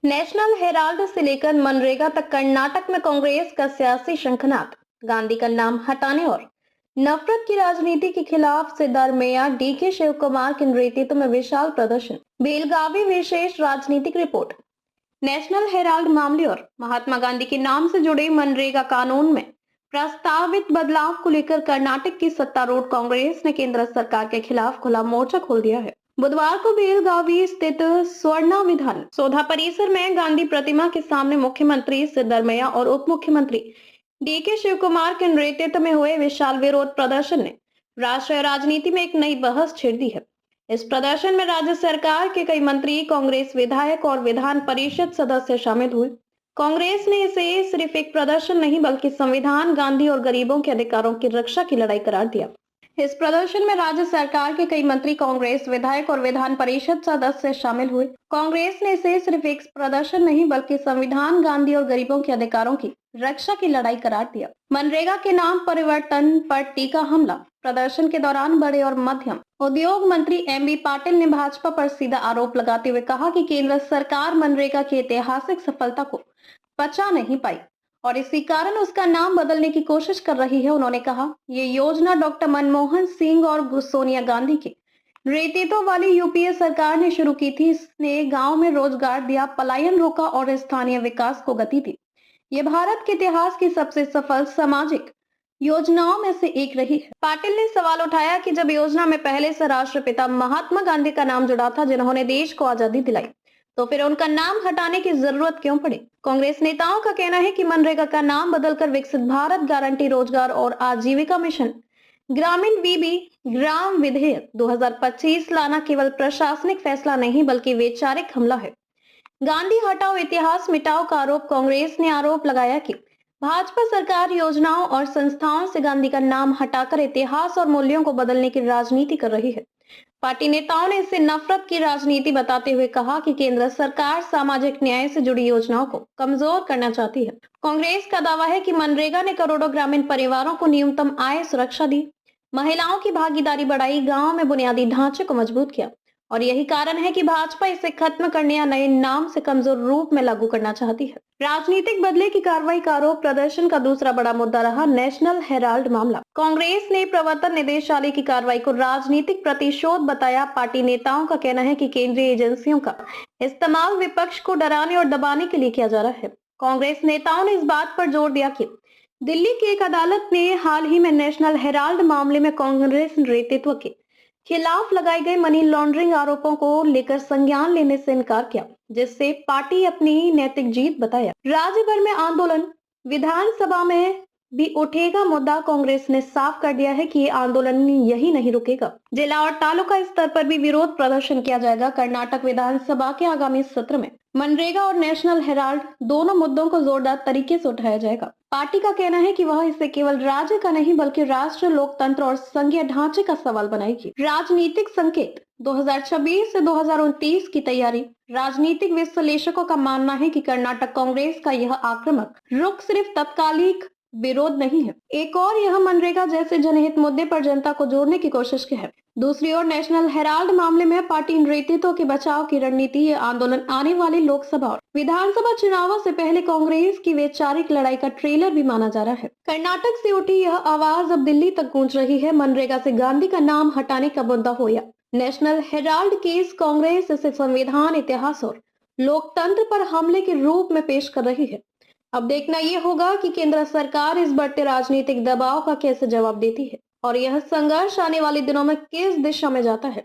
National Herald से लेकर मनरेगा तक कर्नाटक में कांग्रेस का सियासी शंखनाद। गांधी का नाम हटाने और नफरत की राजनीति के खिलाफ सिद्धारमैया डीके शिव कुमार के नेतृत्व में विशाल प्रदर्शन। बेलगावी विशेष राजनीतिक रिपोर्ट। नेशनल हेराल्ड मामले और महात्मा गांधी के नाम से जुड़े मनरेगा कानून में प्रस्तावित बदलाव को लेकर कर्नाटक की सत्तारूढ़ कांग्रेस ने केंद्र सरकार के खिलाफ खुला मोर्चा खोल दिया है। बुधवार को बेलगावी स्थित स्वर्ण विधान सौधा परिसर में गांधी प्रतिमा के सामने मुख्यमंत्री सिद्धारमैया और उप मुख्यमंत्री डीके शिव कुमार के नेतृत्व में हुए विशाल विरोध प्रदर्शन ने राष्ट्रीय राजनीति में एक नई बहस छेड़ दी है। इस प्रदर्शन में राज्य सरकार के कई मंत्री, कांग्रेस विधायक और विधान परिषद सदस्य शामिल हुए। कांग्रेस ने इसे सिर्फ एक प्रदर्शन नहीं बल्कि संविधान, गांधी और गरीबों के अधिकारों की रक्षा की लड़ाई करार दिया। इस प्रदर्शन में राज्य सरकार के कई मंत्री, कांग्रेस विधायक और विधान परिषद सदस्य शामिल हुए। कांग्रेस ने इसे सिर्फ एक प्रदर्शन नहीं बल्कि संविधान, गांधी और गरीबों के अधिकारों की रक्षा की लड़ाई करार दिया। मनरेगा के नाम परिवर्तन पर तीखा हमला। प्रदर्शन के दौरान बड़े और मध्यम उद्योग मंत्री एमबी पाटिल ने भाजपा पर सीधा आरोप लगाते हुए कहा कि केंद्र सरकार मनरेगा की ऐतिहासिक सफलता को पचा नहीं पाई और इसी कारण उसका नाम बदलने की कोशिश कर रही है। उन्होंने कहा, ये योजना डॉक्टर मनमोहन सिंह और सोनिया गांधी के नेतृत्व वाली यूपीए सरकार ने शुरू की थी। इसने गांव में रोजगार दिया, पलायन रोका और स्थानीय विकास को गति दी। ये भारत के इतिहास की सबसे सफल सामाजिक योजनाओं में से एक रही है। पाटिल ने सवाल उठाया कि जब योजना में पहले से राष्ट्रपिता महात्मा गांधी का नाम जुड़ा था, जिन्होंने देश को आजादी दिलाई, तो फिर उनका नाम हटाने की जरूरत क्यों पड़ी? कांग्रेस नेताओं का कहना है कि मनरेगा का नाम बदलकर विकसित भारत गारंटी रोजगार और आजीविका मिशन ग्रामीण वीबी ग्राम विधेयक 2025 लाना केवल प्रशासनिक फैसला नहीं बल्कि वैचारिक हमला है। गांधी हटाओ इतिहास मिटाओ का आरोप। कांग्रेस ने आरोप लगाया कि भाजपा सरकार योजनाओं और संस्थाओं से गांधी का नाम हटाकर इतिहास और मूल्यों को बदलने की राजनीति कर रही है। पार्टी नेताओं ने इसे नफरत की राजनीति बताते हुए कहा कि केंद्र सरकार सामाजिक न्याय से जुड़ी योजनाओं को कमजोर करना चाहती है। कांग्रेस का दावा है कि मनरेगा ने करोड़ों ग्रामीण परिवारों को न्यूनतम आय सुरक्षा दी, महिलाओं की भागीदारी बढ़ाई, गांव में बुनियादी ढांचे को मजबूत किया और यही कारण है कि भाजपा इसे खत्म करने या नए नाम से कमजोर रूप में लागू करना चाहती है। राजनीतिक बदले की कार्रवाई का आरोप। प्रदर्शन का दूसरा बड़ा मुद्दा रहा नेशनल हेराल्ड मामला। कांग्रेस ने प्रवर्तन निदेशालय की कार्रवाई को राजनीतिक प्रतिशोध बताया। पार्टी नेताओं का कहना है कि केंद्रीय एजेंसियों का इस्तेमाल विपक्ष को डराने और दबाने के लिए किया जा रहा है। कांग्रेस नेताओं ने इस बात पर जोर दिया कि दिल्ली की एक अदालत ने हाल ही में नेशनल हेराल्ड मामले में कांग्रेस नेतृत्व के खिलाफ लगाए गए मनी लॉन्ड्रिंग आरोपों को लेकर संज्ञान लेने से इनकार किया, जिससे पार्टी अपनी नैतिक जीत बताया। राज्य भर में आंदोलन, विधानसभा में भी उठेगा मुद्दा। कांग्रेस ने साफ कर दिया है कि ये आंदोलन यही नहीं रुकेगा, जिला और तालुका स्तर पर भी विरोध प्रदर्शन किया जाएगा। कर्नाटक विधानसभा के आगामी सत्र में मनरेगा और नेशनल हेराल्ड दोनों मुद्दों को जोरदार तरीके से उठाया जाएगा। पार्टी का कहना है कि वह इसे केवल राज्य का नहीं बल्कि राष्ट्र, लोकतंत्र और संघीय ढांचे का सवाल बनाएगी। राजनीतिक संकेत 2026 से 2029 की तैयारी। राजनीतिक विश्लेषकों का मानना है कि कर्नाटक कांग्रेस का यह आक्रामक रुख सिर्फ तत्कालिक विरोध नहीं है, एक और यह मनरेगा जैसे जनहित मुद्दे पर जनता को जोड़ने की कोशिश की है। दूसरी ओर नेशनल हेराल्ड मामले में पार्टी नेतृत्व के बचाव की रणनीति। ये आंदोलन आने वाले लोकसभा और विधानसभा चुनावों से पहले कांग्रेस की वैचारिक लड़ाई का ट्रेलर भी माना जा रहा है। कर्नाटक से उठी यह आवाज अब दिल्ली तक गूंज रही है। मनरेगा से गांधी का नाम हटाने का मुद्दा हो या नेशनल हेराल्ड केस, कांग्रेस इसे संविधान, इतिहास और लोकतंत्र पर हमले के रूप में पेश कर रही है। अब देखना यह होगा कि केंद्र सरकार इस बढ़ते राजनीतिक दबाव का कैसे जवाब देती है और यह संघर्ष आने वाले दिनों में किस दिशा में जाता है।